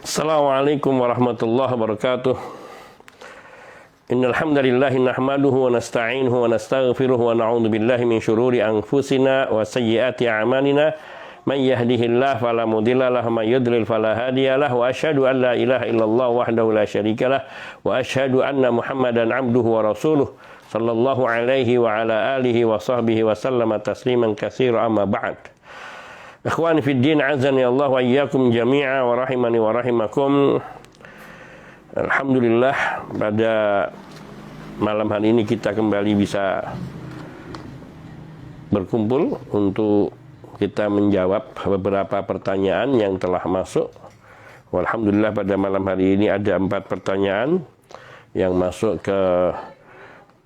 Assalamualaikum warahmatullahi wabarakatuh. Innal hamdalillah nahmaduhu wa nasta'inuhu wa nastaghfiruhu wa na'udzu billahi min shururi anfusina wa sayyiati a'malina. Man yahdihillahu fala mudilla lahu wa man yudlil fala hadiyalah wa asyhadu an la ilaha illallah wahdahu la syarikalah wa asyhadu anna Muhammadan 'abduhu wa rasuluh sallallahu alaihi wa ala alihi wa sahbihi wa sallama tasliman katsira amma ba'd. Ikhwani fid din, azani Allah wa iyyakum jami'a wa rahimani wa rahimakum. Alhamdulillah, pada malam hari ini kita kembali bisa berkumpul untuk kita menjawab beberapa pertanyaan yang telah masuk. Alhamdulillah, pada malam hari ini ada 4 pertanyaan yang masuk ke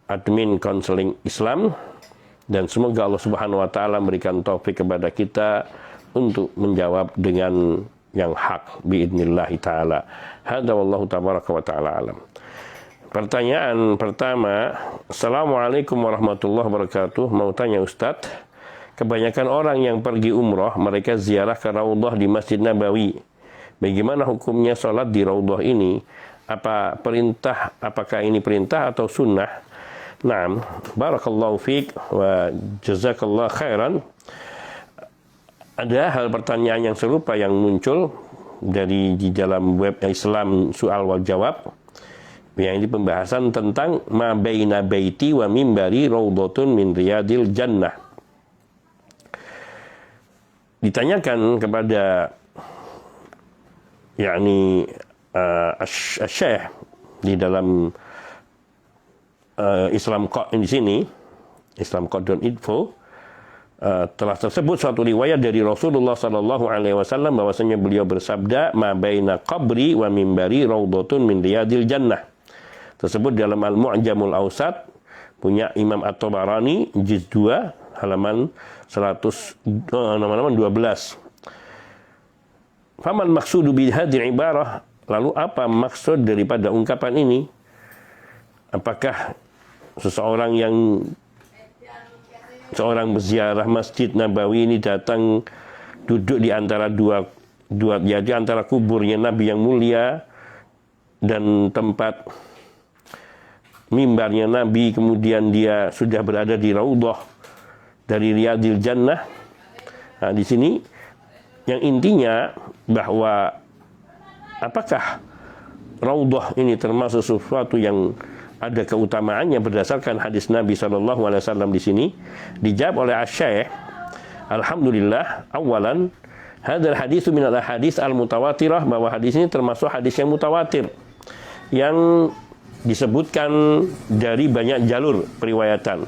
admin konseling Islam, dan semoga Allah Subhanahu wa taala memberikan taufik kepada kita untuk menjawab dengan yang hak biidznillah taala. Hadza wallahu tabaraka wa taala alam. Pertanyaan pertama, Assalamualaikum warahmatullahi wabarakatuh. Mau tanya Ustadz, kebanyakan orang yang pergi umroh mereka ziarah ke Raudhah di Masjid Nabawi. Bagaimana hukumnya sholat di Raudhah ini? Apakah ini perintah atau sunnah? Naam, barakallahu fiik wa jazakallahu khairan. Ada hal pertanyaan yang serupa yang muncul di dalam web Islam Soal wal Jawab, yang ini pembahasan tentang ma baina baiti wa mimbari raudhatun min riyadil jannah. Ditanyakan kepada Syekh di dalam Islam di sini, islamcode.info, telah tersebut suatu riwayat dari Rasulullah sallallahu alaihi wasallam bahwasanya beliau bersabda, ma baina qabri wa mimbari raudhatun min riyadil jannah. Tersebut dalam Al-Mu'jamul Awsat punya Imam At-Tabarani juz 2 halaman 12. Faman maqsudu bi hadhihi ibarah, lalu apa maksud daripada ungkapan ini? Apakah seorang berziarah Masjid Nabawi ini datang duduk di antara di antara kuburnya Nabi yang mulia dan tempat mimbarnya Nabi, kemudian dia sudah berada di Raudhah dari Riyadil Jannah. Nah, di sini yang intinya bahwa apakah Raudhah ini termasuk sesuatu yang ada keutamaannya berdasarkan hadis Nabi SAW di sini? Dijawab oleh Asy-Syaikh, alhamdulillah, awalan hadzal hadits min al-hadits al-mutawatirah, bahwa hadis ini termasuk hadis yang mutawatir yang disebutkan dari banyak jalur periwayatan.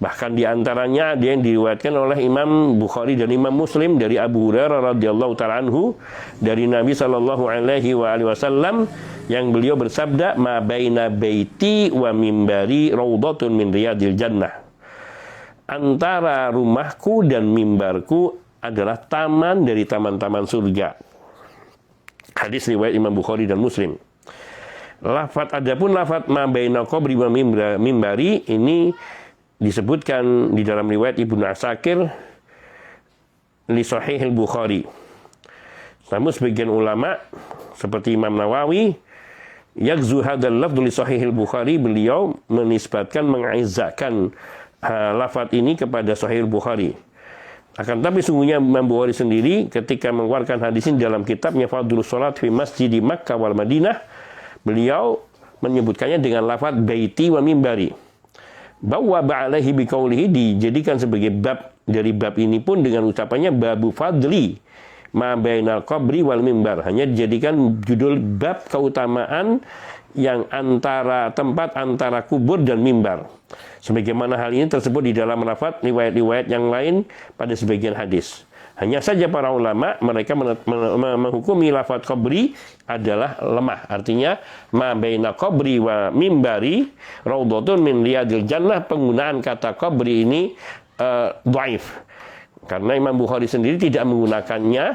Bahkan di antaranya ada yang diriwayatkan oleh Imam Bukhari dan Imam Muslim dari Abu Hurairah radhiyallahu ta'ala anhu dari Nabi sallallahu alaihi wasallam yang beliau bersabda, ma baina baiti wa mimbari raudhatun min riyadil jannah. Antara rumahku dan mimbarku adalah taman dari taman-taman surga. Hadis riwayat Imam Bukhari dan Muslim. Adapun lafaz ma baina qabri wa mimbari ini disebutkan di dalam riwayat Ibnu Asakir li Sahih al-Bukhari. Namun sebagian ulama seperti Imam Nawawi yakzu hadzal lafdz li Sahih al-Bukhari, beliau menisbatkan, mengizzakan lafaz ini kepada Sahih al-Bukhari. Akan tapi sungguhnya Imam Bukhari sendiri ketika mengeluarkan hadis ini dalam kitabnya Fadlus Shalat fi Masjidi Makkah wal Madinah, beliau menyebutkannya dengan lafaz baiti wa mimbari. Bahwa ba'alaihi biqaulihi, dijadikan sebagai bab dari bab ini pun dengan ucapannya babu fadli ma bainal qabri wal mimbar, hanya dijadikan judul bab keutamaan yang tempat antara kubur dan mimbar. Sebagaimana hal ini tersebut di dalam lafaz riwayat-riwayat yang lain pada sebagian hadis. Hanya saja para ulama mereka menghukumi lafaz qabri adalah lemah. Artinya ma baina qabri wa mimbari raudhatun min riyadil jannah, penggunaan kata qabri ini dhaif. Karena Imam Bukhari sendiri tidak menggunakannya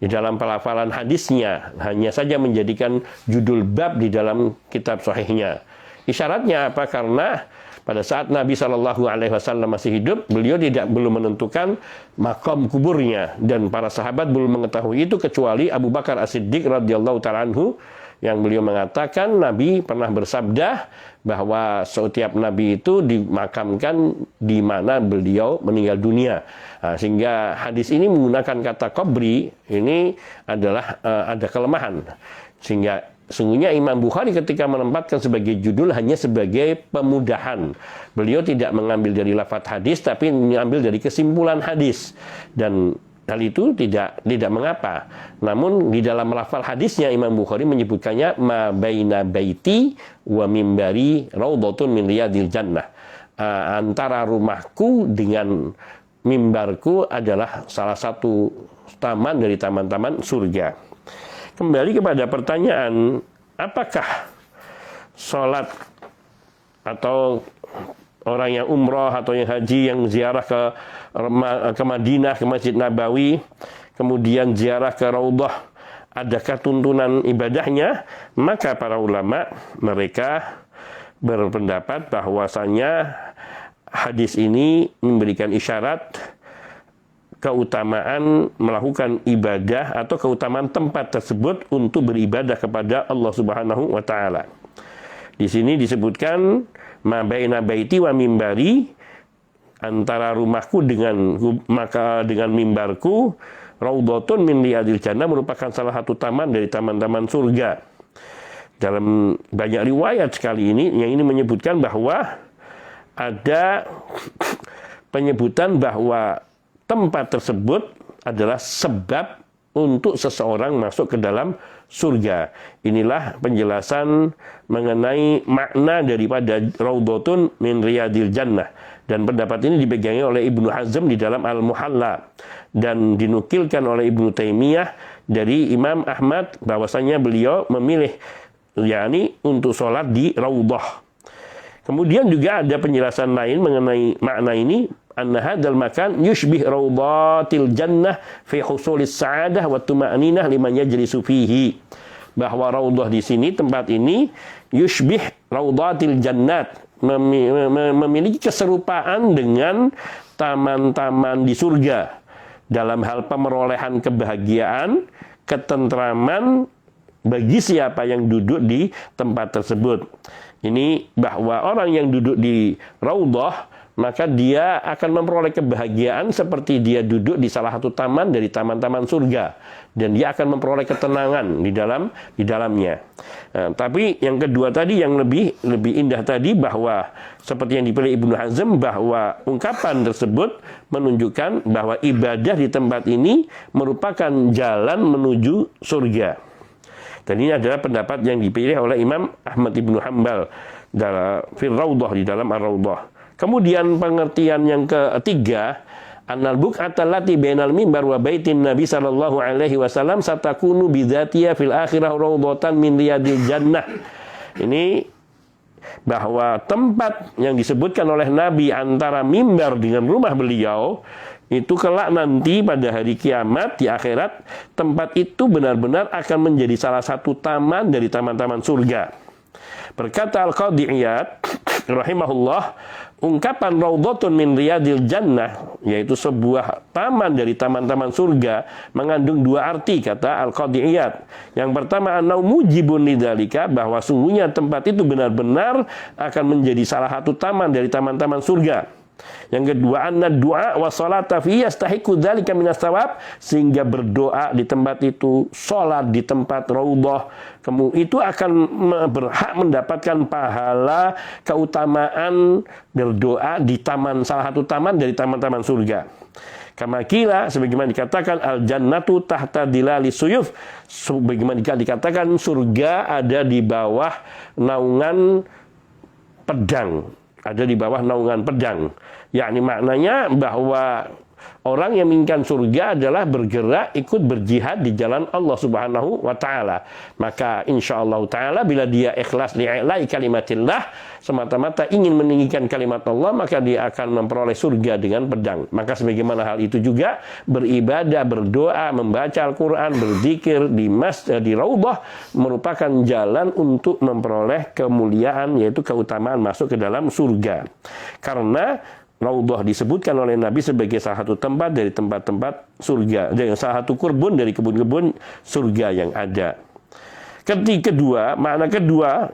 di dalam pelafalan hadisnya, hanya saja menjadikan judul bab di dalam kitab sahihnya. Isyaratnya apa? Karena pada saat Nabi SAW masih hidup, beliau belum menentukan makam kuburnya, dan para sahabat belum mengetahui itu kecuali Abu Bakar As-Siddiq radhiyallahu ta'ala anhu, yang beliau mengatakan Nabi pernah bersabda bahwa setiap Nabi itu dimakamkan di mana beliau meninggal dunia. Nah, sehingga hadis ini menggunakan kata qabri ini adalah ada kelemahan. Sehingga sungguhnya Imam Bukhari ketika menempatkan sebagai judul hanya sebagai pemudahan. Beliau tidak mengambil dari lafaz hadis, tapi mengambil dari kesimpulan hadis. Dan hal itu tidak mengapa. Namun di dalam lafal hadisnya Imam Bukhari menyebutkannya ma baina baiti wa mimbari raudhatun min riyadil jannah. Antara rumahku dengan mimbarku adalah salah satu taman dari taman-taman surga. Kembali kepada pertanyaan, apakah sholat atau orang yang umroh atau yang haji yang ziarah ke Madinah, ke Masjid Nabawi, kemudian ziarah ke Raudhah, adakah tuntunan ibadahnya? Maka para ulama mereka berpendapat bahwasanya hadis ini memberikan isyarat keutamaan melakukan ibadah atau keutamaan tempat tersebut untuk beribadah kepada Allah Subhanahu wa taala. Di sini disebutkan ma baina baiti wa mimbari, antara rumahku dengan mimbarku, raudhatun min riyadil jannah, merupakan salah satu taman dari taman-taman surga. Dalam banyak riwayat sekali ini yang ini menyebutkan bahwa ada penyebutan bahwa tempat tersebut adalah sebab untuk seseorang masuk ke dalam surga. Inilah penjelasan mengenai makna daripada raudhatun min riyadil jannah. Dan pendapat ini dipegangi oleh Ibnu Hazm di dalam Al-Muhalla, dan dinukilkan oleh Ibnu Taimiyah dari Imam Ahmad bahwasanya beliau memilih yakni untuk sholat di raudhah. Kemudian juga ada penjelasan lain mengenai makna ini, anna hadzal makan yushbih raudhatil jannah fi husulis sa'adah wa tuma'ninah liman yajlisu fihi. Bahwa raudhah di sini, tempat ini, yushbih raudhatil jannat, memiliki keserupaan dengan taman-taman di surga dalam hal pemerolehan kebahagiaan, ketentraman bagi siapa yang duduk di tempat tersebut. Ini bahwa orang yang duduk di raudhah, maka dia akan memperoleh kebahagiaan seperti dia duduk di salah satu taman dari taman-taman surga, dan dia akan memperoleh ketenangan di dalamnya. Nah, tapi yang kedua tadi yang lebih indah tadi, bahwa seperti yang dipilih Ibnu Hazm, bahwa ungkapan tersebut menunjukkan bahwa ibadah di tempat ini merupakan jalan menuju surga. Dan ini adalah pendapat yang dipilih oleh Imam Ahmad Ibnu Hanbal dalam fil raudhah, di dalam ar-raudhah. Kemudian pengertian yang ketiga, annal buq'ata allati bainal mimbar wa baitin Nabi sallallahu alaihi wasallam satakunu bidzatiha fil akhirah raudhatan min riyadil jannah. Ini bahwa tempat yang disebutkan oleh Nabi antara mimbar dengan rumah beliau itu kelak nanti pada hari kiamat di akhirat, tempat itu benar-benar akan menjadi salah satu taman dari taman-taman surga. Berkata Al-Qadhi Iyad rahimahullah, ungkapan raudhatun min riyadil jannah, yaitu sebuah taman dari taman-taman surga, mengandung dua arti, kata Al-Qadhi Iyad. Yang pertama, annau mujibun lidzalika, bahwa sungguhnya tempat itu benar-benar akan menjadi salah satu taman dari taman-taman surga. Yang kedua, anna du'a wa sholata fi yastahiqu dzalika minas thawab, sehingga berdoa di tempat itu, sholat di tempat raudhah, itu akan berhak mendapatkan pahala keutamaan berdoa di taman, salah satu taman dari taman-taman surga. Kama kila, sebagaimana dikatakan, al jannatu tahta dilali suyuf, sebagaimana dikatakan surga ada di bawah naungan pedang, ada di bawah naungan pedang. Yakni maknanya bahwa orang yang menginginkan surga adalah bergerak ikut berjihad di jalan Allah Subhanahu wa taala. Maka insyaallah taala bila dia ikhlas li'ilai kalimatillah, semata-mata ingin meninggikan kalimat Allah, maka dia akan memperoleh surga dengan pedang. Maka sebagaimana hal itu juga beribadah, berdoa, membaca Al-Qur'an, berzikir di raudhah merupakan jalan untuk memperoleh kemuliaan, yaitu keutamaan masuk ke dalam surga. Karena raudhah disebutkan oleh Nabi sebagai salah satu tempat dari tempat-tempat surga, dan salah satu kebun dari kebun-kebun surga yang ada. Kedua, makna kedua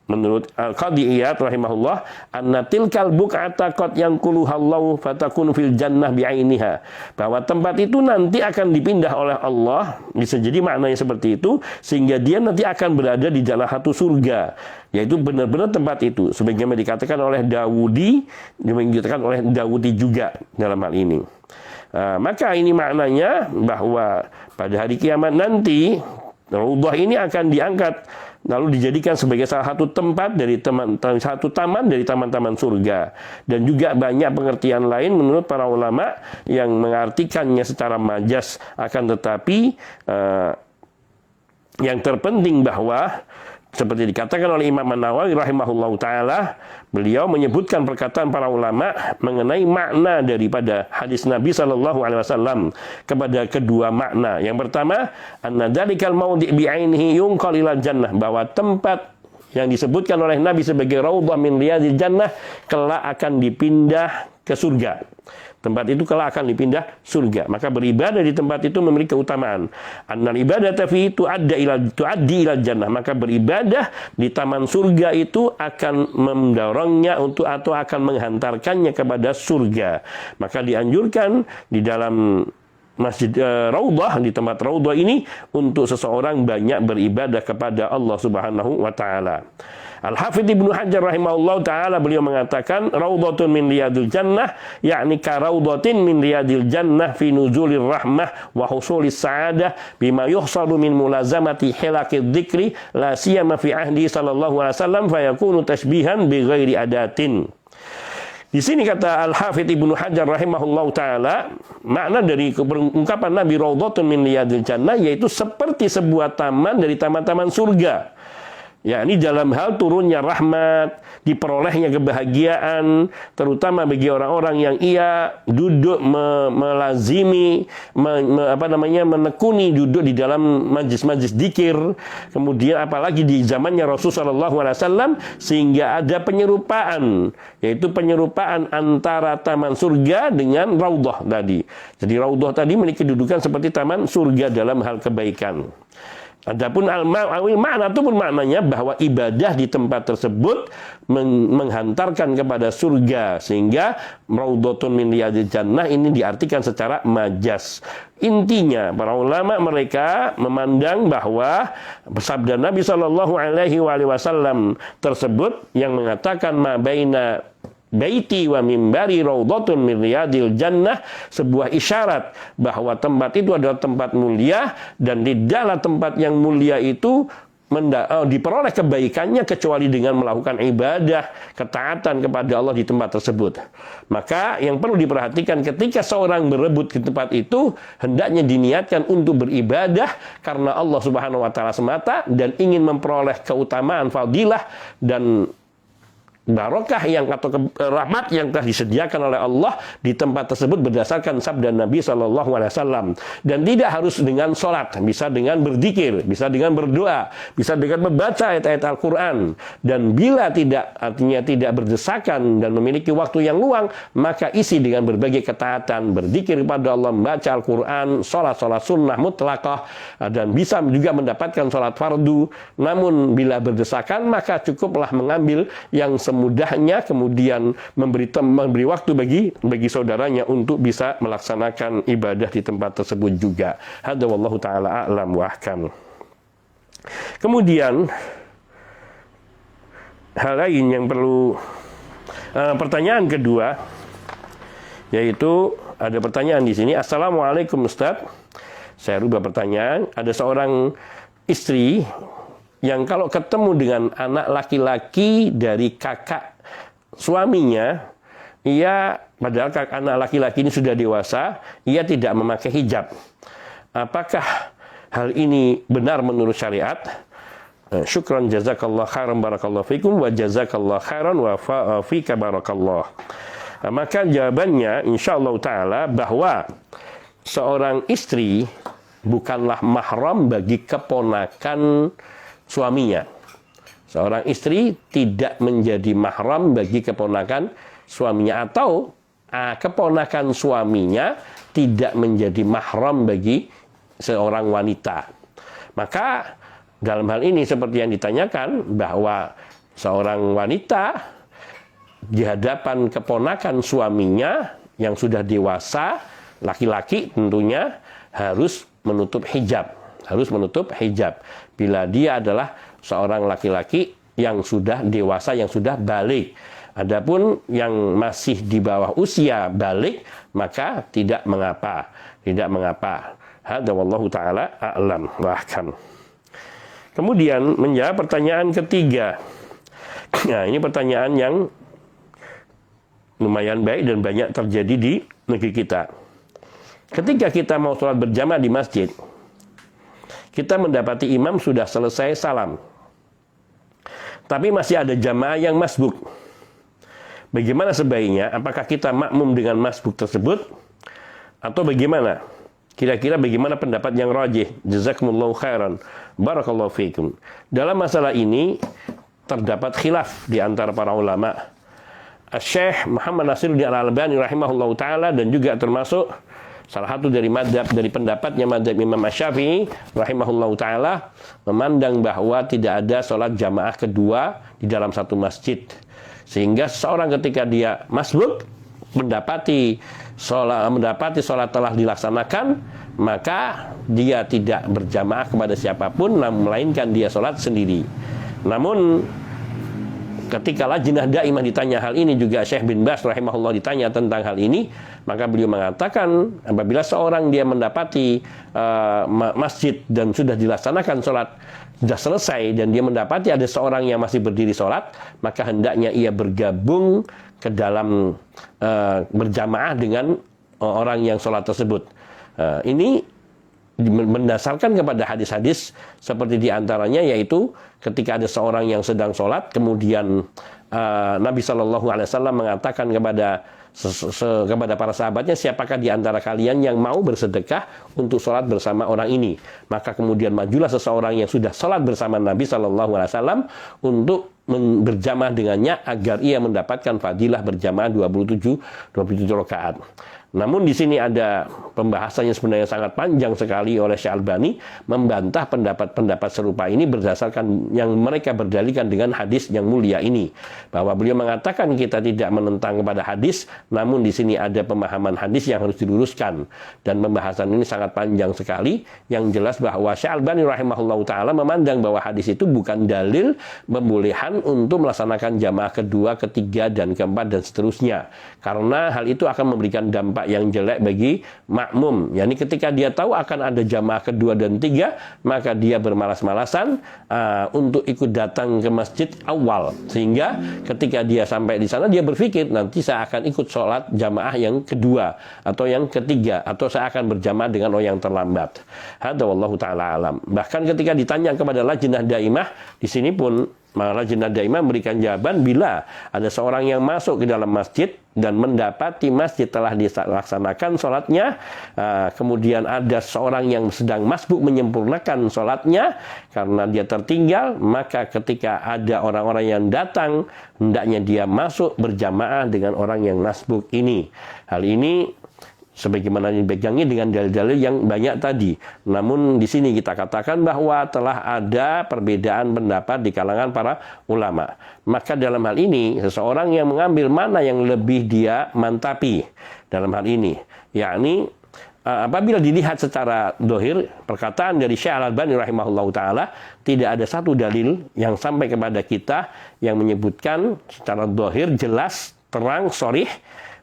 menurut Al-Qadhi Iyad rahimahullah, anna tilkal buq'ata qad yanquluhallahu fatakun fil jannah bi'ainiha, bahwa tempat itu nanti akan dipindah oleh Allah, bisa jadi maknanya seperti itu, sehingga dia nanti akan berada di dalam satu surga, yaitu benar-benar tempat itu, sebagaimana dikatakan oleh Dawudi juga dalam hal ini. Maka ini maknanya bahwa pada hari kiamat nanti raudhah ini akan diangkat lalu dijadikan sebagai salah satu tempat dari satu taman dari taman-taman surga. Dan juga banyak pengertian lain menurut para ulama yang mengartikannya secara majas, akan tetapi yang terpenting bahwa seperti dikatakan oleh Imam An-Nawawi rahimahullahu taala, beliau menyebutkan perkataan para ulama mengenai makna daripada hadis Nabi sallallahu alaihi wasallam kepada kedua makna. Yang pertama, anna dzalikal maudhi' bi'ainihi yunqal ilal jannah, bahwa tempat yang disebutkan oleh Nabi sebagai raudhah min riyadil jannah kelak akan dipindah ke surga. Tempat itu kelak akan dipindah surga. Maka beribadah di tempat itu memiliki keutamaan. Annal ibadata fi tuaddi ilal jannah. Maka beribadah di taman surga itu akan mendorongnya atau akan menghantarkannya kepada surga. Maka dianjurkan di dalam masjid raudhah, di tempat raudhah ini, untuk seseorang banyak beribadah kepada Allah Subhanahu wa taala. Al-Hafidz Ibnu Hajar rahimahullah ta'ala beliau mengatakan raudhatun min riyadil jannah, yakni ka raudhatin min riyadil jannah fi nuzulir rahmah wa husulis sa'adah bima yuhsalu min mulazamati hilaqid dzikri la siyama fi ahdi sallallahu alaihi wasallam fa yakunu tashbihan bi ghairi adatin. Di sini kata Al-Hafidz Ibnu Hajar rahimahullah ta'ala, makna dari ungkapan Nabi raudhatun min riyadil jannah yaitu seperti sebuah taman dari taman-taman surga. Ya, ini dalam hal turunnya rahmat, diperolehnya kebahagiaan, terutama bagi orang-orang yang ia duduk melazimi, menekuni duduk di dalam majlis-majlis dzikir. Kemudian apalagi di zamannya Rasulullah SAW, sehingga ada penyerupaan, yaitu penyerupaan antara taman surga dengan raudhah tadi. Jadi raudhah tadi memiliki kedudukan seperti taman surga dalam hal kebaikan. Adapun makna itu pun maknanya bahwa ibadah di tempat tersebut menghantarkan kepada surga, sehingga raudhatun min riyadil jannah ini diartikan secara majas. Intinya para ulama mereka memandang bahwa sabda Nabi sallallahu alaihi wasallam tersebut yang mengatakan ma baina baiti wa mimbari raudhatun min riyadil jannah, sebuah isyarat bahwa tempat itu adalah tempat mulia, dan tidaklah tempat yang mulia itu diperoleh kebaikannya kecuali dengan melakukan ibadah, ketaatan kepada Allah di tempat tersebut. Maka yang perlu diperhatikan ketika seorang berebut ke tempat itu, hendaknya diniatkan untuk beribadah karena Allah Subhanahu wa taala semata, dan ingin memperoleh keutamaan, fadilah, dan barokah yang atau rahmat yang telah disediakan oleh Allah di tempat tersebut berdasarkan sabda Nabi SAW. Dan tidak harus dengan sholat, bisa dengan berzikir, bisa dengan berdoa, bisa dengan membaca ayat-ayat Al-Quran. Dan bila tidak, artinya tidak berdesakan dan memiliki waktu yang luang, maka isi dengan berbagai ketaatan, berzikir kepada Allah, membaca Al-Quran, sholat sunnah mutlaqah, dan bisa juga mendapatkan sholat fardu. Namun bila berdesakan, maka cukuplah mengambil yang mudahnya, kemudian memberi waktu bagi saudaranya untuk bisa melaksanakan ibadah di tempat tersebut juga. Hadza wallahu taala a'lam wa ahkam. Kemudian hal lain yang perlu pertanyaan kedua, yaitu ada pertanyaan di sini. Assalamualaikum Ustaz. Saya rubah pertanyaan. Ada seorang istri yang kalau ketemu dengan anak laki-laki dari kakak suaminya, ia padahal anak laki-laki ini sudah dewasa, ia tidak memakai hijab. Apakah hal ini benar menurut syariat? Syukran jazakallah khairan barakallahu fikum wa jazakallah khairan wa fika barakallah. Maka jawabannya insyaallah taala bahwa seorang istri bukanlah mahram bagi keponakan suaminya. Seorang istri tidak menjadi mahram bagi keponakan suaminya, atau keponakan suaminya tidak menjadi mahram bagi seorang wanita. Maka dalam hal ini seperti yang ditanyakan, bahwa seorang wanita di hadapan keponakan suaminya yang sudah dewasa, laki-laki tentunya harus menutup hijab. Harus menutup hijab. Bila dia adalah seorang laki-laki yang sudah dewasa, yang sudah balik. Adapun yang masih di bawah usia balik, maka tidak mengapa. Tidak mengapa. Hadza wallahu ta'ala a'lam wa ahkam. Kemudian menjawab pertanyaan ketiga. Nah, ini pertanyaan yang lumayan baik dan banyak terjadi di negeri kita. Ketika kita mau sholat berjamaah di masjid, kita mendapati imam sudah selesai salam, tapi masih ada jamaah yang masbuk. Bagaimana sebaiknya? Apakah kita makmum dengan masbuk tersebut, atau bagaimana? Kira-kira bagaimana pendapat yang rajih? Jazakumullahu khairan. Barakallahu fiikum. Dalam masalah ini terdapat khilaf di antara para ulama. Syekh Muhammad Nasiruddin Al-Albani rahimahullahu taala, dan juga termasuk salah satu dari pendapatnya madzhab Imam Asy-Syafi'i rahimahullahu taala, memandang bahwa tidak ada sholat jamaah kedua di dalam satu masjid. Sehingga seorang ketika dia masbuk mendapati sholat telah dilaksanakan, maka dia tidak berjamaah kepada siapapun, melainkan dia sholat sendiri. Namun ketika Lajnah Daimah ditanya hal ini, juga Syekh bin Baz rahimahullah ditanya tentang hal ini, maka beliau mengatakan apabila seorang dia mendapati masjid dan sudah dilaksanakan sholat, sudah selesai, dan dia mendapati ada seorang yang masih berdiri sholat, maka hendaknya ia bergabung ke dalam berjamaah dengan orang yang sholat tersebut. Ini mendasarkan kepada hadis-hadis seperti diantaranya, yaitu ketika ada seorang yang sedang sholat, kemudian Nabi SAW mengatakan kepada para sahabatnya, siapakah di antara kalian yang mau bersedekah untuk sholat bersama orang ini? Maka kemudian majulah seseorang yang sudah sholat bersama Nabi SAW untuk berjamaah dengannya, agar ia mendapatkan fadilah berjamaah 27 rakaat. Namun di sini ada pembahasannya sebenarnya sangat panjang sekali oleh Syekh Albani, membantah pendapat-pendapat serupa ini berdasarkan yang mereka berdalilkan dengan hadis yang mulia ini. Bahwa beliau mengatakan kita tidak menentang kepada hadis, namun di sini ada pemahaman hadis yang harus diluruskan. Dan pembahasan ini sangat panjang sekali. Yang jelas bahwa Syekh Albani rahimahullahu ta'ala memandang bahwa hadis itu bukan dalil pembolehan untuk melaksanakan jamaah kedua, ketiga, dan keempat, dan seterusnya. Karena hal itu akan memberikan dampak yang jelek bagi makmum. Yani ketika dia tahu akan ada jamaah kedua dan tiga, maka dia bermalas-malasan untuk ikut datang ke masjid awal. Sehingga ketika dia sampai di sana, dia berpikir nanti saya akan ikut sholat jamaah yang kedua atau yang ketiga, atau saya akan berjamaah dengan orang yang terlambat. Hadza wallahu ta'ala alam. Bahkan ketika ditanya kepada Lajnah Daimah, di sini pun Lajnah Daimah memberikan jawaban, bila ada seorang yang masuk ke dalam masjid dan mendapati masjid telah dilaksanakan sholatnya, kemudian ada seorang yang sedang masbuk menyempurnakan sholatnya karena dia tertinggal, maka ketika ada orang-orang yang datang, hendaknya dia masuk berjamaah dengan orang yang masbuk ini. Hal ini sebagaimana dipegangi dengan dalil-dalil yang banyak tadi. Namun di sini kita katakan bahwa telah ada perbedaan pendapat di kalangan para ulama. Maka dalam hal ini seseorang yang mengambil mana yang lebih dia mantapi dalam hal ini, yakni apabila dilihat secara dohir, perkataan dari Syekh Al-Albani rahimahullahu ta'ala, tidak ada satu dalil yang sampai kepada kita yang menyebutkan secara dohir jelas, terang, sharih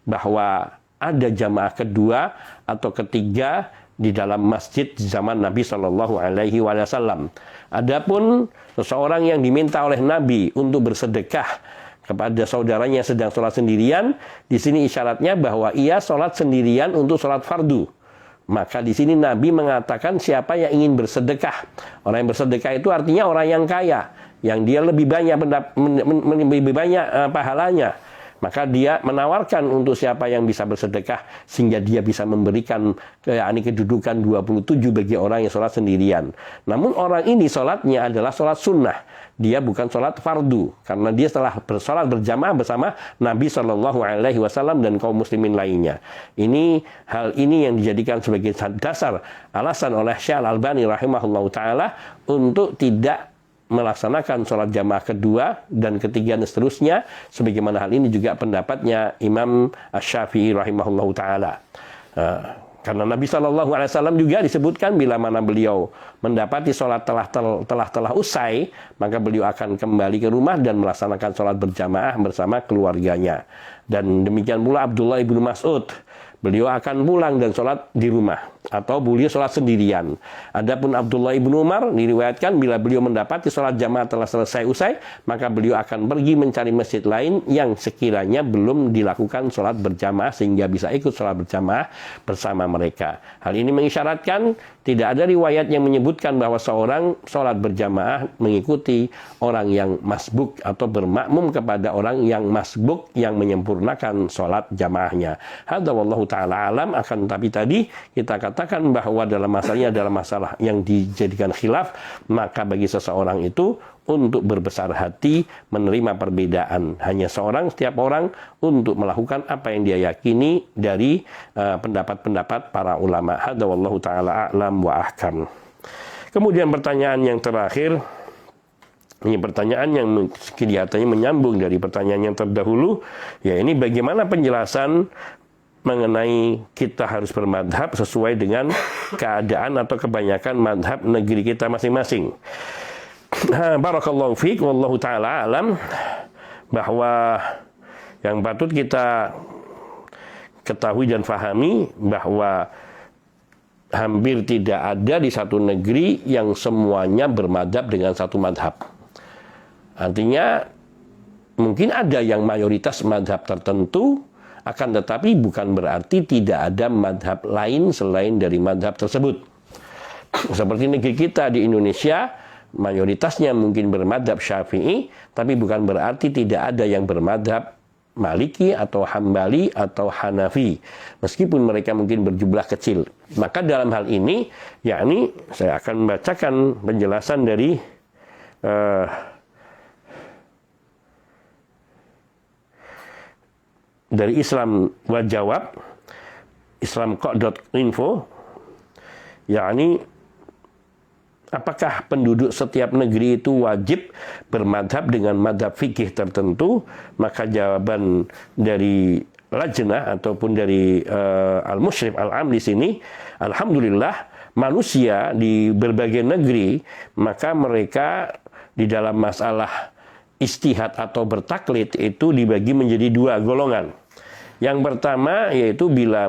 bahwa ada jamaah kedua atau ketiga di dalam masjid zaman Nabi Shallallahu Alaihi Wasallam. Adapun seseorang yang diminta oleh Nabi untuk bersedekah kepada saudaranya yang sedang sholat sendirian, di sini isyaratnya bahwa ia sholat sendirian untuk sholat fardu. Maka di sini Nabi mengatakan siapa yang ingin bersedekah. Orang yang bersedekah itu artinya orang yang kaya, yang dia lebih banyak pahalanya. Maka dia menawarkan untuk siapa yang bisa bersedekah sehingga dia bisa memberikan kedudukan 27 bagi orang yang sholat sendirian. Namun orang ini sholatnya adalah sholat sunnah. Dia bukan sholat fardu karena dia telah bersolat berjamaah bersama Nabi SAW dan kaum muslimin lainnya. Hal ini yang dijadikan sebagai dasar alasan oleh Syekh Al-Albani rahimahullahu taala untuk tidak melaksanakan sholat jamaah kedua dan ketiga dan seterusnya, sebagaimana hal ini juga pendapatnya Imam Asy-Syafi'i rahimahullahu taala. Karena Nabi SAW juga disebutkan bila mana beliau mendapati sholat telah usai, maka beliau akan kembali ke rumah dan melaksanakan sholat berjamaah bersama keluarganya. Dan demikian pula Abdullah ibnu Mas'ud, beliau akan pulang dan sholat di rumah atau beliau sholat sendirian. Adapun Abdullah ibnu Umar diriwayatkan bila beliau mendapati sholat jamaah telah selesai usai, maka beliau akan pergi mencari masjid lain yang sekiranya belum dilakukan sholat berjamaah sehingga bisa ikut sholat berjamaah bersama mereka. Hal ini mengisyaratkan tidak ada riwayat yang menyebutkan bahwa seorang sholat berjamaah mengikuti orang yang masbuk atau bermakmum kepada orang yang masbuk yang menyempurnakan sholat jamaahnya. Hadza wallahu ta'ala alam. Akan tapi tadi kita katakan bahwa dalam masalahnya adalah masalah yang dijadikan khilaf, maka bagi seseorang itu untuk berbesar hati menerima perbedaan. Hanya setiap orang untuk melakukan apa yang dia yakini dari pendapat-pendapat para ulama. Hadza wallahu ta'ala a'lam wa ahkam. Kemudian pertanyaan yang terakhir, ini pertanyaan yang kelihatannya menyambung dari pertanyaan yang terdahulu, ya ini bagaimana penjelasan mengenai kita harus bermadhab sesuai dengan keadaan atau kebanyakan madhab negeri kita masing-masing. Barakallahu fiik, wallahu ta'ala alam, bahwa yang patut kita ketahui dan fahami bahwa hampir tidak ada di satu negeri yang semuanya bermadhab dengan satu madhab. Artinya mungkin ada yang mayoritas madhab tertentu, akan tetapi bukan berarti tidak ada madhab lain selain dari madhab tersebut. Seperti negeri kita di Indonesia, mayoritasnya mungkin bermadhab Syafi'i, tapi bukan berarti tidak ada yang bermadhab Maliki atau Hambali atau Hanafi, meskipun mereka mungkin berjumlah kecil. Maka dalam hal ini, yakni saya akan membacakan penjelasan dari Islam Wajawab, islamqa.info, yakni apakah penduduk setiap negeri itu wajib bermadhab dengan madhab fikih tertentu? Maka jawaban dari lajnah ataupun dari al-musyrif al-am di sini, alhamdulillah manusia di berbagai negeri, maka mereka di dalam masalah ijtihad atau bertaklid itu dibagi menjadi dua golongan. Yang pertama yaitu bila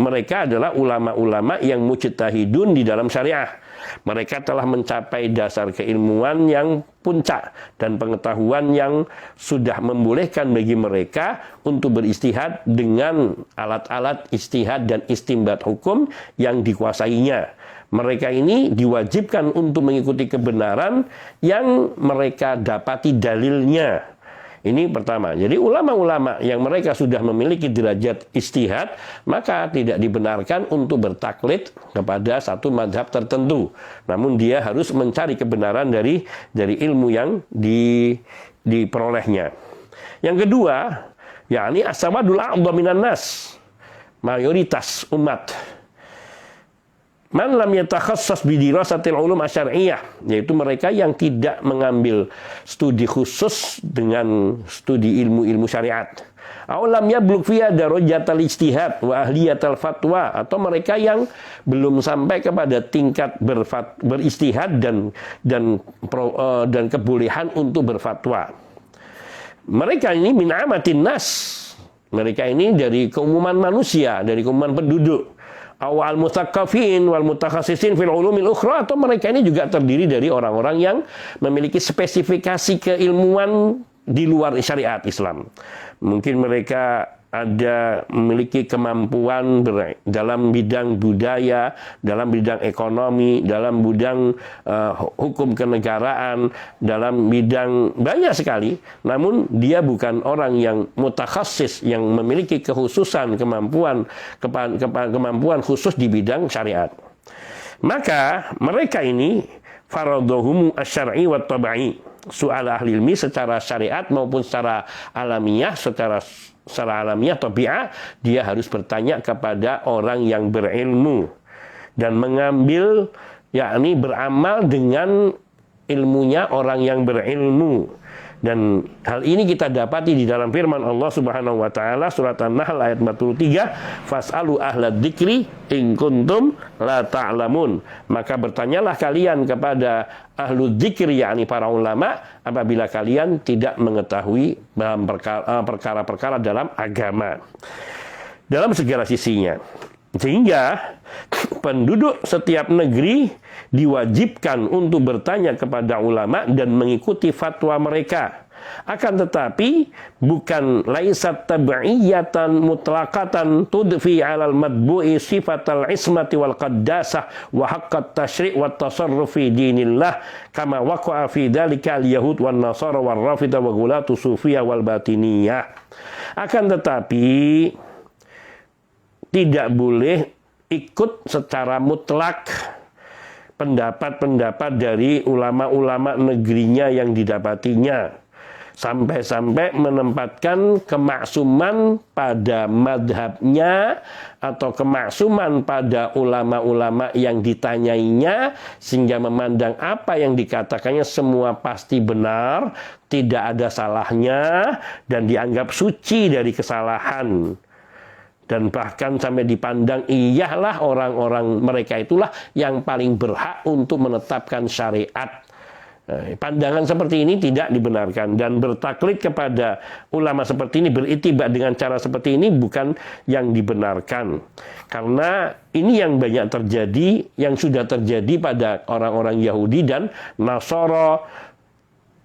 mereka adalah ulama-ulama yang mujtahidun di dalam syariah. Mereka telah mencapai dasar keilmuan yang puncak dan pengetahuan yang sudah membolehkan bagi mereka untuk beristihad dengan alat-alat istihad dan istinbat hukum yang dikuasainya. Mereka ini diwajibkan untuk mengikuti kebenaran yang mereka dapati dalilnya. Ini pertama. Jadi ulama-ulama yang mereka sudah memiliki derajat istihad, maka tidak dibenarkan untuk bertaklid kepada satu madhab tertentu. Namun dia harus mencari kebenaran dari ilmu yang diperolehnya. Yang kedua, yakni as-sawadul a'dha minan nas, mayoritas umat. Man lam yatakhassas bi dirasatil ulum asy'ariyah, yaitu mereka yang tidak mengambil studi khusus dengan studi ilmu-ilmu syariat. Aw lam yablugh fiha darajatal ijtihad wa ahliyatal fatwa, atau mereka yang belum sampai kepada tingkat beristihad dan kebolehan untuk berfatwa. Mereka ini min amatin nas. Mereka ini dari keumuman manusia, dari keumuman penduduk. Awal mutakaffin wal mutakhassisin fil ulumil ukhra, atau mereka ini juga terdiri dari orang-orang yang memiliki spesifikasi keilmuan di luar syariat Islam. Mungkin mereka memiliki kemampuan dalam bidang budaya, dalam bidang ekonomi, dalam bidang hukum kenegaraan, dalam bidang banyak sekali. Namun dia bukan orang yang mutakhasis, yang memiliki kekhususan, kemampuan khusus di bidang syariat. Maka mereka ini faradhuhum asy-syar'i wat tabai. Soal ahli ilmi secara syariat maupun secara alamiah, secara alamiah tabi'ah, dia harus bertanya kepada orang yang berilmu dan mengambil, yakni beramal dengan ilmunya orang yang berilmu. Dan hal ini kita dapati di dalam firman Allah Subhanahu wa taala surat An-Nahl ayat 43, fas'alu ahlad dzikri in kuntum la ta'lamun. Maka bertanyalah kalian kepada ahlu dzikri, yakni para ulama, apabila kalian tidak mengetahui dalam perkara-perkara dalam agama, dalam segala sisinya. Sehingga penduduk setiap negeri diwajibkan untuk bertanya kepada ulama dan mengikuti fatwa mereka. Akan tetapi bukan laisat tab'iyatan mutlaqatan tudfi 'alal madbu'i sifatal ismati wal qaddasah wa haqqat tasyri' wat tasarruf fi dinillah kama waqa'a fi dzalika al yahud wan nasara war rafidah wa ghulatu sufiyah wal batiniyah. Akan tetapi tidak boleh ikut secara mutlak pendapat-pendapat dari ulama-ulama negerinya yang didapatinya, sampai-sampai menempatkan kemaksuman pada madhabnya atau kemaksuman pada ulama-ulama yang ditanyainya, sehingga memandang apa yang dikatakannya semua pasti benar, tidak ada salahnya, dan dianggap suci dari kesalahan. Dan bahkan sampai dipandang, iyalah orang-orang mereka itulah yang paling berhak untuk menetapkan syariat. Pandangan seperti ini tidak dibenarkan, dan bertaklid kepada ulama seperti ini, beritibak dengan cara seperti ini bukan yang dibenarkan. Karena ini yang banyak terjadi, yang sudah terjadi pada orang-orang Yahudi dan Nasara,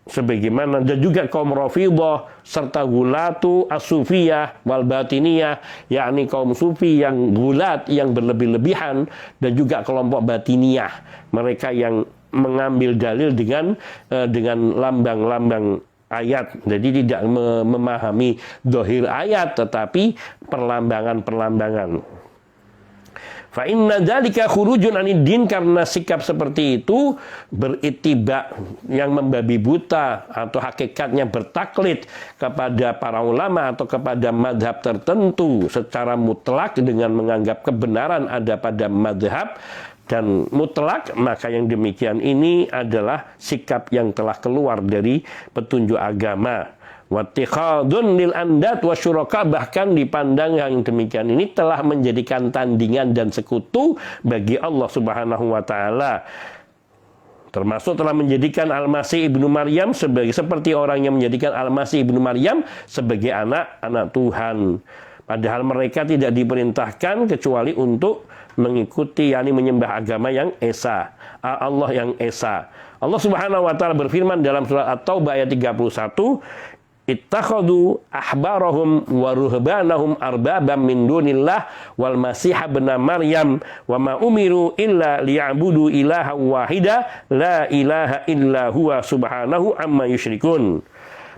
sebagaimana dan juga kaum Rafidhah serta gulatu as-sufiyah wal batiniyah, yakni kaum sufi yang gulat, yang berlebih-lebihan, dan juga kelompok batiniyah, mereka yang mengambil dalil dengan lambang-lambang ayat. Jadi tidak memahami zahir ayat, tetapi perlambangan-perlambangan. Fa inna dzalika khurujun anid din, karena sikap seperti itu beritibak, yang membabi buta atau hakikatnya bertaklid kepada para ulama atau kepada madhab tertentu secara mutlak dengan menganggap kebenaran ada pada madhab dan mutlak, maka yang demikian ini adalah sikap yang telah keluar dari petunjuk agama. Wattikhadun lil andat wasyuraka, bahkan dipandang yang demikian ini telah menjadikan tandingan dan sekutu bagi Allah Subhanahu wa taala. Termasuk telah menjadikan Al-Masih ibnu Maryam seperti orang yang menjadikan Al-Masih ibnu Maryam sebagai anak Tuhan. Padahal mereka tidak diperintahkan kecuali untuk mengikuti, yakni menyembah agama yang esa, Allah yang esa. Allah Subhanahu wa taala berfirman dalam surat At-Taubah ayat 31, ittakhadhu ahbarahum wa ruhbanahum arbabam min dunillah wal masih ibn Maryam wa ma umiru illa liya'budu ilaha wahida la ilaha illa huwa subhanahu amma yusyrikun.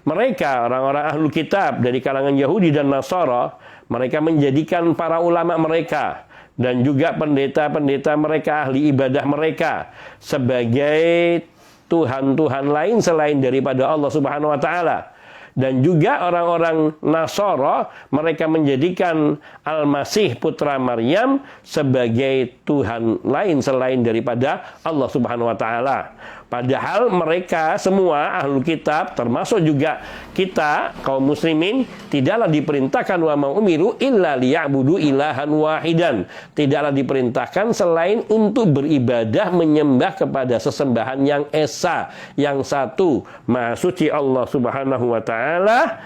Mereka orang-orang ahlul kitab dari kalangan Yahudi dan Nasara, mereka menjadikan para ulama mereka dan juga pendeta-pendeta mereka, ahli ibadah mereka sebagai tuhan-tuhan lain selain daripada Allah Subhanahu wa taala. Dan juga orang-orang Nasara, mereka menjadikan Al-Masih putra Maryam sebagai Tuhan lain selain daripada Allah Subhanahu wa taala. Padahal mereka semua ahlul kitab, termasuk juga kita kaum muslimin, tidaklah diperintahkan wa ma umiru illa liya'budu ilahan wahidan. Tidaklah diperintahkan selain untuk beribadah menyembah kepada sesembahan yang esa, yang satu, Maha Suci Allah Subhanahu wa taala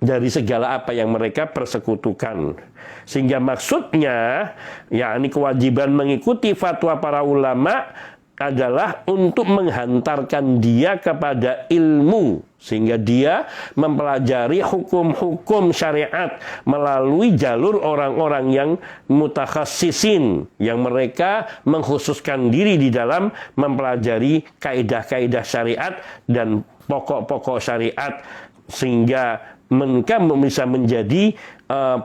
dari segala apa yang mereka persekutukan. Sehingga maksudnya, yakni kewajiban mengikuti fatwa para ulama adalah untuk menghantarkan dia kepada ilmu Sehingga dia mempelajari hukum-hukum syariat melalui jalur orang-orang yang mutakhassisin, yang mereka mengkhususkan diri di dalam mempelajari kaidah-kaidah syariat dan pokok-pokok syariat, sehingga mereka bisa menjadi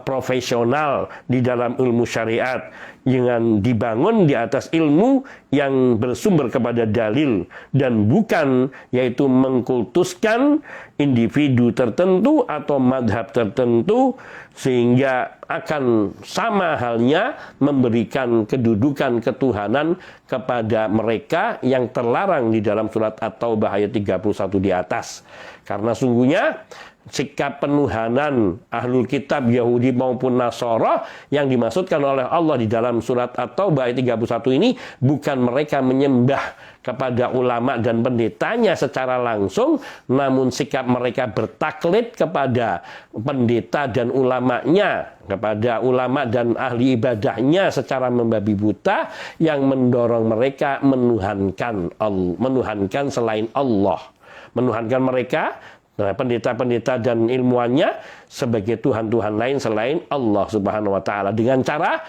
profesional di dalam ilmu syariat dengan dibangun di atas ilmu yang bersumber kepada dalil dan bukan yaitu mengkultuskan individu tertentu atau madhab tertentu, sehingga akan sama halnya memberikan kedudukan ketuhanan kepada mereka yang terlarang di dalam surat At-Taubah ayat 31 di atas. Karena sungguhnya sikap penuhanan ahlul kitab Yahudi maupun Nasara yang dimaksudkan oleh Allah di dalam surat At-Taubah ayat 31 ini bukan mereka menyembah kepada ulama dan pendetanya secara langsung, namun sikap mereka bertaklid kepada pendeta dan ulamanya, kepada ulama dan ahli ibadahnya secara membabi buta, yang mendorong mereka menuhankan selain Allah, menuhankan mereka, pendeta-pendeta dan ilmuannya sebagai Tuhan-Tuhan lain selain Allah Subhanahu wa Ta'ala, dengan cara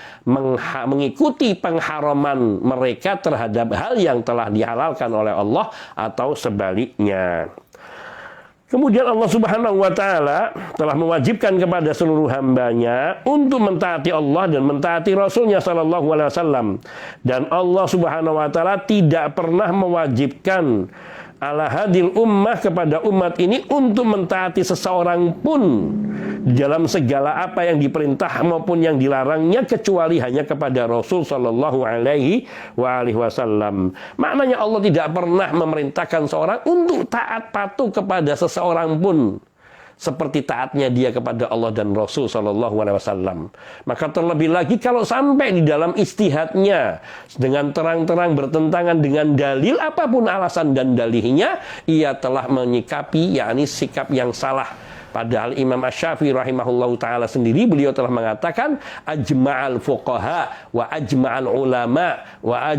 mengikuti pengharaman mereka terhadap hal yang telah dihalalkan oleh Allah atau sebaliknya. Kemudian Allah Subhanahu wa Ta'ala telah mewajibkan kepada seluruh hambanya untuk mentaati Allah dan mentaati Rasulnya Sallallahu Alaihi Wasallam. Dan Allah Subhanahu wa Ta'ala tidak pernah mewajibkan ala hadil ummah kepada umat ini untuk mentaati seseorang pun dalam segala apa yang diperintah maupun yang dilarangnya, kecuali hanya kepada Rasul Sallallahu Alaihi Wasallam. Maknanya Allah tidak pernah memerintahkan seorang untuk taat patuh kepada seseorang pun seperti taatnya dia kepada Allah dan Rasul Sallallahu Alaihi Wasallam. Maka terlebih lagi kalau sampai di dalam ijtihadnya dengan terang-terang bertentangan dengan dalil, apapun alasan dan dalihnya, ia telah menyikapi yakni sikap yang salah. Padahal Imam Asy-Syafi'i rahimahullahu ta'ala sendiri, beliau telah mengatakan ajma'al fuqaha wa ajma'al ulama wa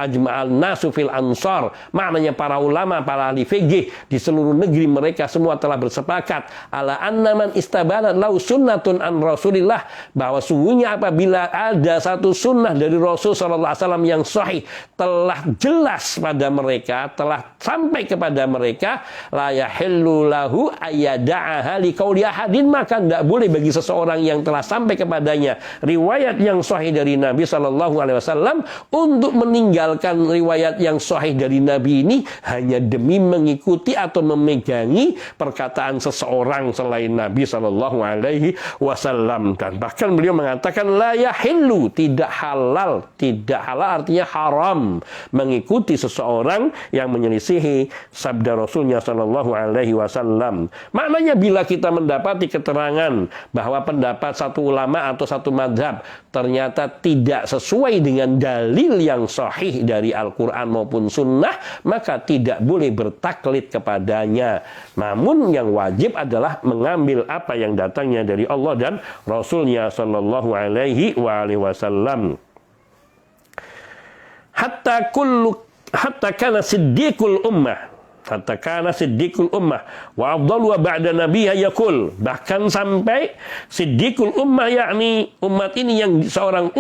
ajma'al nasu fil ansar. Maknanya para ulama, para ahli fikih di seluruh negeri mereka semua telah bersepakat ala anna man istabanat lau sunnatun an Rasulillah, bahwa sungguhnya apabila ada satu sunnah dari Rasul sallallahu alaihi wasallam yang sahih telah jelas pada mereka, telah sampai kepada mereka, la yahillu lahu ayyada'aha liqauli ahadin, maka tidak boleh bagi seseorang yang telah sampai kepadanya riwayat yang sahih dari Nabi Sallallahu Alaihi Wasallam untuk meninggalkan riwayat yang sahih dari Nabi ini hanya demi mengikuti atau memegangi perkataan seseorang selain Nabi Sallallahu Alaihi Wasallam. Dan bahkan beliau mengatakan la yahillu, tidak halal artinya haram mengikuti seseorang yang menyelisihi sabda Rasulnya Sallallahu Alaihi Wasallam. Maknanya bila kita mendapati keterangan bahwa pendapat satu ulama atau satu madhab ternyata tidak sesuai dengan dalil yang sahih dari Al-Quran maupun Sunnah, maka tidak boleh bertaklid kepadanya. Namun yang wajib adalah mengambil apa yang datangnya dari Allah dan Rasulnya Sallallahu Alaihi Wasallam. Hatta kana siddiqul ummah, hatta kana siddiqul ummah wa afdalu ba'da nabiyya yaqul, bahkan sampai siddiqul ummah yakni umat ini yang seorang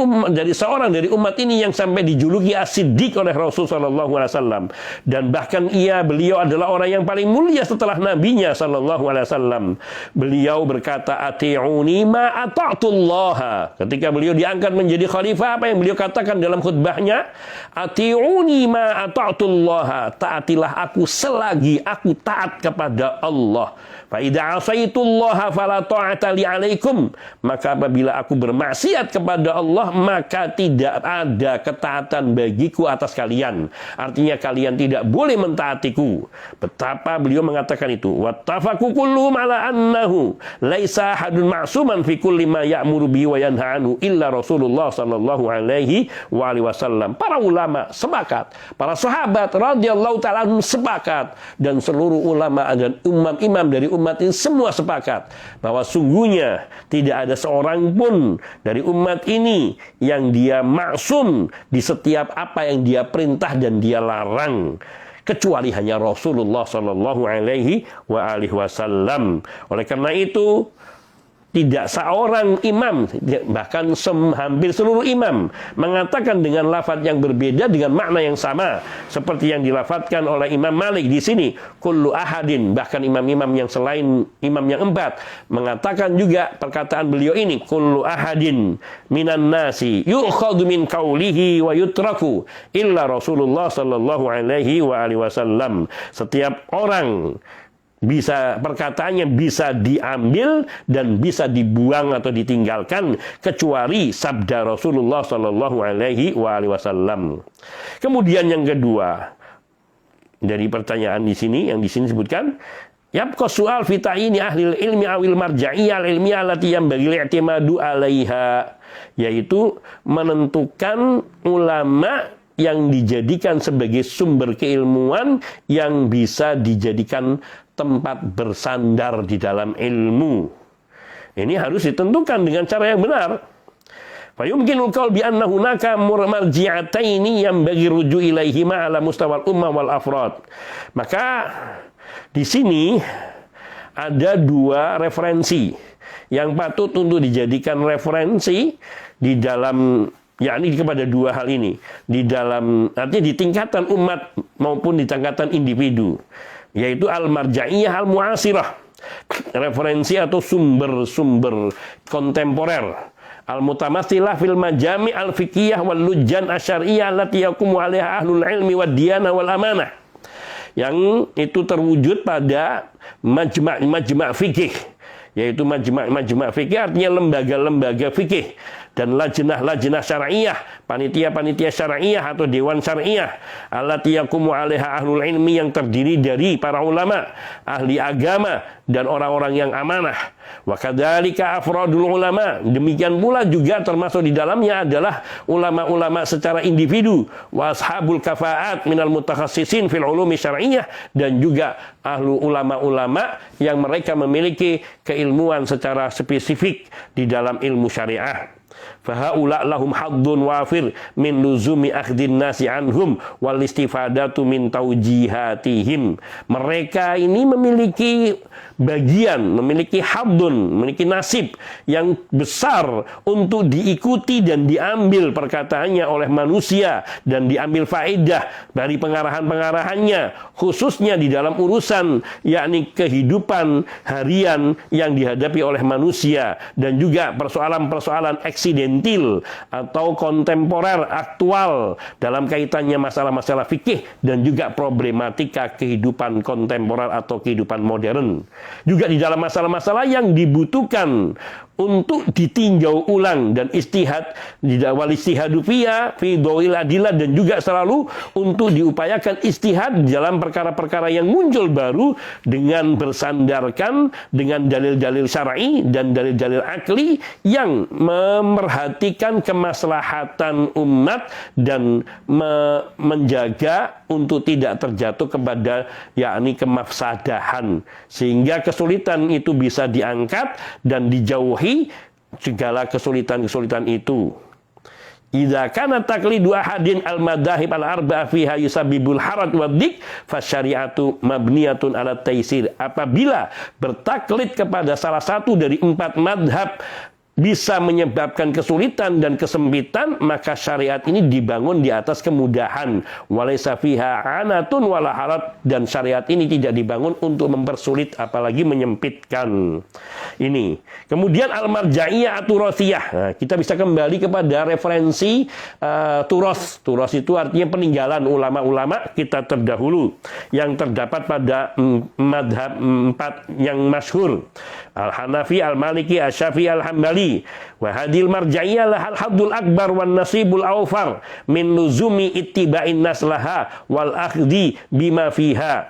dari umat ini yang sampai dijuluki as-siddiq oleh Rasul sallallahu alaihi wasallam, dan bahkan beliau adalah orang yang paling mulia setelah nabinya sallallahu alaihi wasallam. Beliau berkata ati'uni ma ata'tullah. Ketika beliau diangkat menjadi khalifah, apa yang beliau katakan dalam khutbahnya? Ati'uni ma ata'tullah, taatilah aku selagi aku taat kepada Allah. Fa idza asaitullaha fala ta'ata li 'alaikum, maka apabila aku bermaksiat kepada Allah maka tidak ada ketaatan bagiku atas kalian. Artinya kalian tidak boleh mentaatiku. Betapa beliau mengatakan itu. Wattafaqu kulluhum 'ala annahu laisa ahadun ma'suman fi kulli ma ya'muru bihi wa yanha anhu illa Rasulullah sallallahu alaihi wasallam. Para ulama sepakat, para sahabat radhiyallahu ta'ala sepakat, dan seluruh ulama dan imam-imam dari umat ini semua sepakat bahwa sungguhnya tidak ada seorang pun dari umat ini yang dia maksum di setiap apa yang dia perintah dan dia larang. kecuali hanya Rasulullah Shallallahu Alaihi Wasallam. Oleh karena itu, tidak seorang imam, bahkan hampir seluruh imam mengatakan dengan lafaz yang berbeda dengan makna yang sama, seperti yang dilafadzkan oleh Imam Malik di sini. Kullu ahadin, bahkan imam-imam yang selain imam yang empat mengatakan juga perkataan beliau ini, kullu ahadin minan nasi yu'khadhu min qawlihi wa yutraku illa Rasulullah sallallahu alaihi wasallam. Setiap orang bisa, perkataannya bisa diambil dan bisa dibuang atau ditinggalkan kecuali sabda Rasulullah Shallallahu Alaihi Wasallam. Kemudian yang kedua dari pertanyaan di sini, yang di sini disebutkan, yabqa soal fita'ini ahli ilmi awil marja'iyah ilmiah allati yanbaghi i'timadu 'alaiha, yaitu menentukan ulama yang dijadikan sebagai sumber keilmuan yang bisa dijadikan tempat bersandar di dalam ilmu. Ini harus ditentukan dengan cara yang benar. Fa yumkinul qaul bi anna hunaka marji'ataini yang bagi ruju ilaihima ala mustawal ummah wal afrad. Maka di sini ada dua referensi yang patut untuk dijadikan referensi di dalam, yakni kepada dua hal ini, di dalam, artinya di tingkatan umat maupun di tingkatan individu, yaitu al-marja'iyah al-mu'asirah, referensi atau sumber-sumber kontemporer, al-mutamatsilah fil majami' al-fiqhiyah wal lujan asyariyah allati yaqumu 'alaiha ahlul ilmi wad diyanah wal amanah, yang itu terwujud pada majma' fikih, yaitu majma' fikih artinya lembaga-lembaga fikih dan lajnah syar'iyah, panitia-panitia syar'iyah atau dewan syar'iyah, allati yaqumu 'alaiha ahlul ilmi, yang terdiri dari para ulama, ahli agama dan orang-orang yang amanah. Wa kadzalika afradul ulama, demikian pula juga termasuk di dalamnya adalah ulama-ulama secara individu, wa ashabul kafaat minal mutakhassisin fil ulumi syar'iyah, dan juga ahlu ulama-ulama yang mereka memiliki keilmuan secara spesifik di dalam ilmu syariah. Fahaula lahum haddun wafir min luzumi akhdin nasi anhum wal istifadatu min taujihatihim. Mereka ini memiliki bagian, memiliki haddun, memiliki nasib yang besar untuk diikuti dan diambil perkataannya oleh manusia dan diambil faedah dari pengarahan-pengarahannya, khususnya di dalam urusan yakni kehidupan harian yang dihadapi oleh manusia, dan juga persoalan-persoalan eksidentil atau kontemporer aktual dalam kaitannya masalah-masalah fikih dan juga problematika kehidupan kontemporer atau kehidupan modern. Juga di dalam masalah-masalah yang dibutuhkan untuk ditinjau ulang dan istihad, wal istihadu fiha fi dhawil adillah, dan juga selalu untuk diupayakan istihad dalam perkara-perkara yang muncul baru dengan bersandarkan dengan dalil-dalil syar'i dan dalil-dalil akli yang memerhatikan kemaslahatan umat dan menjaga untuk tidak terjatuh kepada yakni kemafsadahan, sehingga kesulitan itu bisa diangkat dan dijauhi segala kesulitan-kesulitan itu. Idza kana taqlidu ahadin al-madahib al-arba'ah fiha yusabbibul haraj wa dik fasyari'atu mabniyatun ala taisir. Apabila bertaklid kepada salah satu dari 4 madhab bisa menyebabkan kesulitan dan kesempitan, maka syariat ini dibangun di atas kemudahan. Walaysa fiha anatun wala harat, dan syariat ini tidak dibangun untuk mempersulit apalagi menyempitkan. Ini. Kemudian al-marja'iyah at-turasiyah. Nah, kita bisa kembali kepada referensi turas. Turas itu artinya peninggalan ulama-ulama kita terdahulu yang terdapat pada madhab 4 yang masyhur. Al-Hanafi, Al-Maliki, Asy-Syafi'i, Al-Hambali. Wa hadil marja'iyah lahal haddul akbar wan nasibul awfar min luzumi ittiba'in naslaha wal akhdi bima fiha.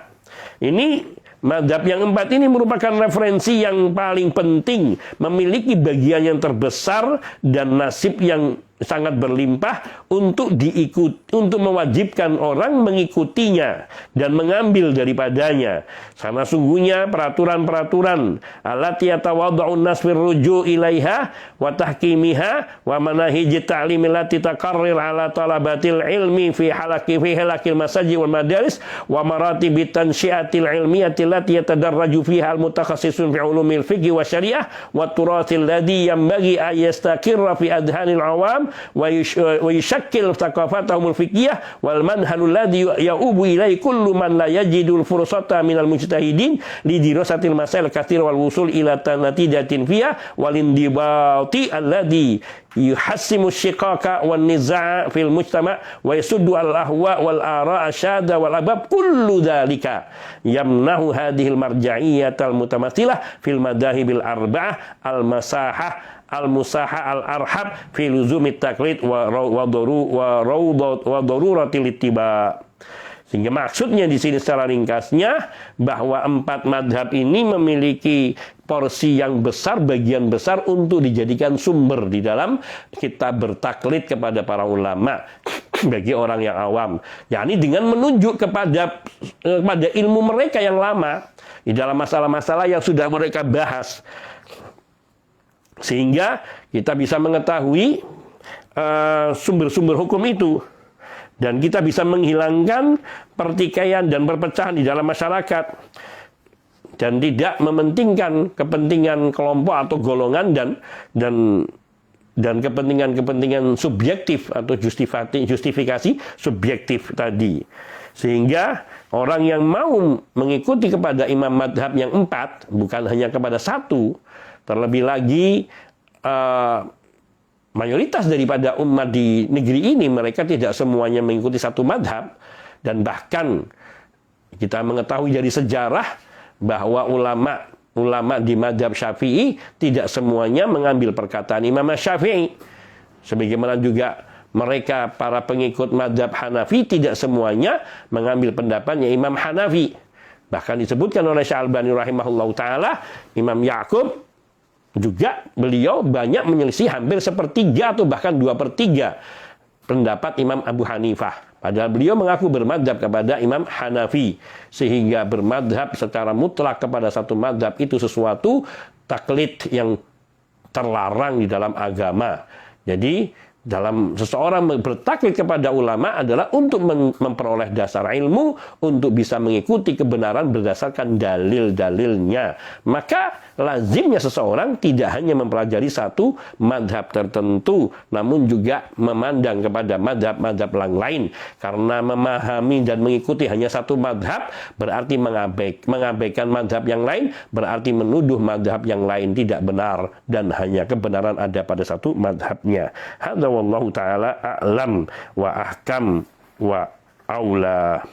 Ini madhab yang 4 ini merupakan referensi yang paling penting, memiliki bagian yang terbesar dan nasib yang sangat berlimpah untuk untuk mewajibkan orang mengikutinya dan mengambil daripadanya. Karena sungguhnya peraturan-peraturan allati yatawadda'un nas fir ruju' ilaiha wa tahkimiha wa manahij ta'lim allati taqarrir ala talabatil ilmi fi halaqil masajid wal madaris wa maratib tansyiatil ilmiyati allati yatadarraju fiha al mutakhassisun fi ulumil fiqh wa syariah wa turathil ladzi yanbaghi ay yastaqirra fi adhanil awam wa yushakkil thaqafatahum al-fiqhiyah wal manhalul ladzi ya'ubu ilai kullu man la yajidul fursata minal mujtahidin li dirasatil masail katsir wal wusul ila natijatin fiha wal indibati alladzi yuhassimu syiqaqa wan nizaa fil mujtama' wa yasuddu al ahwa wal ara asyada wal abab kullu dzalika yamnahu hadhil marja'iyatal mutamatsilah fil madahibil arba'ah al masahah al-musaha al-arhab fi luzumit taklid wa daruratil ittiba. Sehingga maksudnya di sini secara ringkasnya bahwa 4 madhab ini memiliki porsi yang besar, bagian besar untuk dijadikan sumber di dalam kita bertaklid kepada para ulama bagi orang yang awam. Yakni dengan menunjuk kepada ilmu mereka yang lama di dalam masalah-masalah yang sudah mereka bahas. Sehingga kita bisa mengetahui sumber-sumber hukum itu. Dan kita bisa menghilangkan pertikaian dan perpecahan di dalam masyarakat. Dan tidak mementingkan kepentingan kelompok atau golongan dan kepentingan subjektif atau justifikasi subjektif tadi. Sehingga orang yang mau mengikuti kepada imam madhab yang 4, bukan hanya kepada satu, terlebih lagi mayoritas daripada umat di negeri ini mereka tidak semuanya mengikuti satu madhab, dan bahkan kita mengetahui dari sejarah bahwa ulama di madhab Syafi'i tidak semuanya mengambil perkataan Imam Syafi'i, sebagaimana juga mereka para pengikut madhab Hanafi tidak semuanya mengambil pendapatnya Imam Hanafi. Bahkan disebutkan oleh Syalbani rahimahullahu taala, Imam Ya'qub juga beliau banyak menyelisih hampir 1/3 atau bahkan 2/3 pendapat Imam Abu Hanifah. Padahal beliau mengaku bermadhab kepada Imam Hanafi. Sehingga bermadhab secara mutlak kepada satu madhab itu sesuatu taklid yang terlarang di dalam agama. Jadi dalam seseorang bertaklid kepada ulama adalah untuk memperoleh dasar ilmu, untuk bisa mengikuti kebenaran berdasarkan dalil-dalilnya. Maka lazimnya seseorang tidak hanya mempelajari satu madhab tertentu, namun juga memandang kepada madhab-madhab yang lain. Karena memahami dan mengikuti hanya satu madhab berarti mengabaikan madhab yang lain, berarti menuduh madhab yang lain tidak benar, dan hanya kebenaran ada pada satu madhabnya. Hadza wallahu ta'ala a'lam wa ahkam wa aula.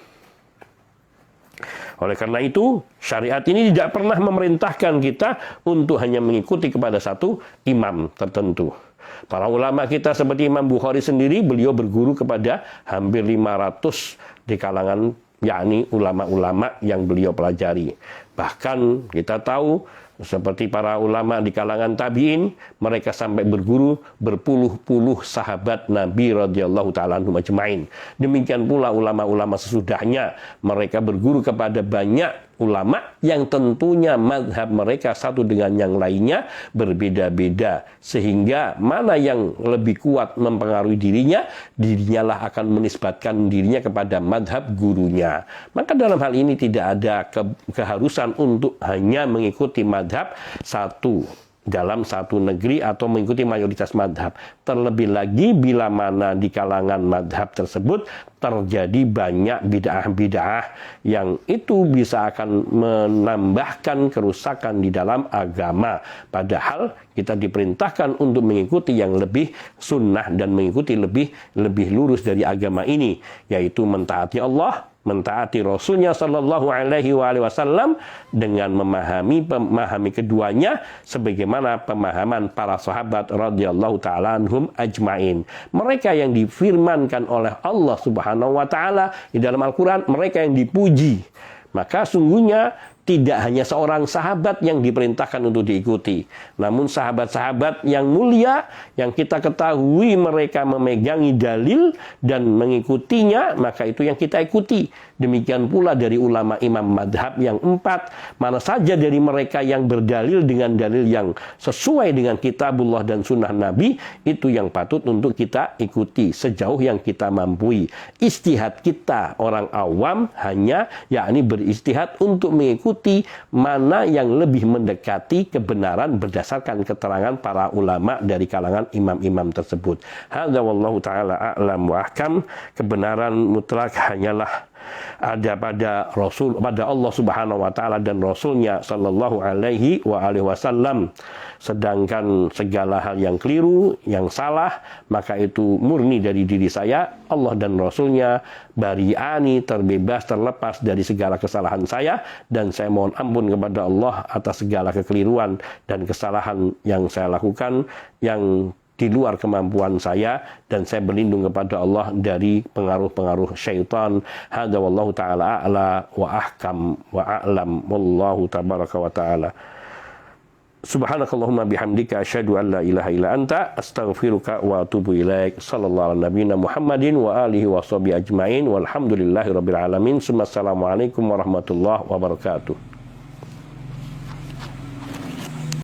Oleh karena itu, syariat ini tidak pernah memerintahkan kita untuk hanya mengikuti kepada satu imam tertentu. Para ulama kita seperti Imam Bukhari sendiri, beliau berguru kepada hampir 500 di kalangan, yakni ulama-ulama yang beliau pelajari. Bahkan kita tahu seperti para ulama di kalangan tabi'in, mereka sampai berguru berpuluh-puluh sahabat Nabi radhiyallahu ta'ala anhum ajma'in. Demikian pula ulama-ulama sesudahnya, mereka berguru kepada banyak ulama yang tentunya madhab mereka satu dengan yang lainnya berbeda-beda. Sehingga mana yang lebih kuat mempengaruhi dirinya lah akan menisbatkan dirinya kepada madhab gurunya. Maka dalam hal ini tidak ada keharusan untuk hanya mengikuti madhab satu dalam satu negeri atau mengikuti mayoritas madhab. Terlebih lagi bila mana di kalangan madhab tersebut terjadi banyak bid'ah-bid'ah yang itu bisa akan menambahkan kerusakan di dalam agama. Padahal kita diperintahkan untuk mengikuti yang lebih sunnah dan mengikuti lebih lurus dari agama ini, yaitu mentaati Allah, mentaati Rasulnya Sallallahu Alaihi Wasallam dengan memahami keduanya sebagaimana pemahaman para sahabat radhiyallahu taala anhum ajmain. Mereka yang difirmankan oleh Allah Subhanahu wa taala di dalam Al-Qur'an, mereka yang dipuji. Maka sungguhnya tidak hanya seorang sahabat yang diperintahkan untuk diikuti, namun sahabat-sahabat yang mulia yang kita ketahui mereka memegangi dalil dan mengikutinya, maka itu yang kita ikuti. Demikian pula dari ulama imam madhab yang 4, mana saja dari mereka yang berdalil dengan dalil yang sesuai dengan kitabullah dan sunnah Nabi, itu yang patut untuk kita ikuti sejauh yang kita mampu. Istihad kita orang awam hanya yakni beristihad untuk mengikuti mana yang lebih mendekati kebenaran berdasarkan keterangan para ulama dari kalangan imam-imam tersebut. Hadza wallahu taala a'lam wa ahkam. Kebenaran mutlak hanyalah ada pada Allah Subhanahu wa taala dan Rasulnya sallallahu alaihi wasallam. Sedangkan segala hal yang keliru, yang salah, maka itu murni dari diri saya. Allah dan Rasulnya bari'ani, terbebas, terlepas dari segala kesalahan saya, dan saya mohon ampun kepada Allah atas segala kekeliruan dan kesalahan yang saya lakukan yang di luar kemampuan saya, dan saya berlindung kepada Allah dari pengaruh-pengaruh syaitan. Hadza wallahu taala a'la wa ahkam wa a'lam wallahu tabaraka wa taala. Subhanakallahumma bihamdika asyhadu an la ilaha illa anta astaghfiruka wa atubu ilaik. Sallallahu ala nabiyina Muhammadin wa alihi wa sahbihi ajmain walhamdulillahi rabbil alamin. Assalamualaikum warahmatullahi wabarakatuh.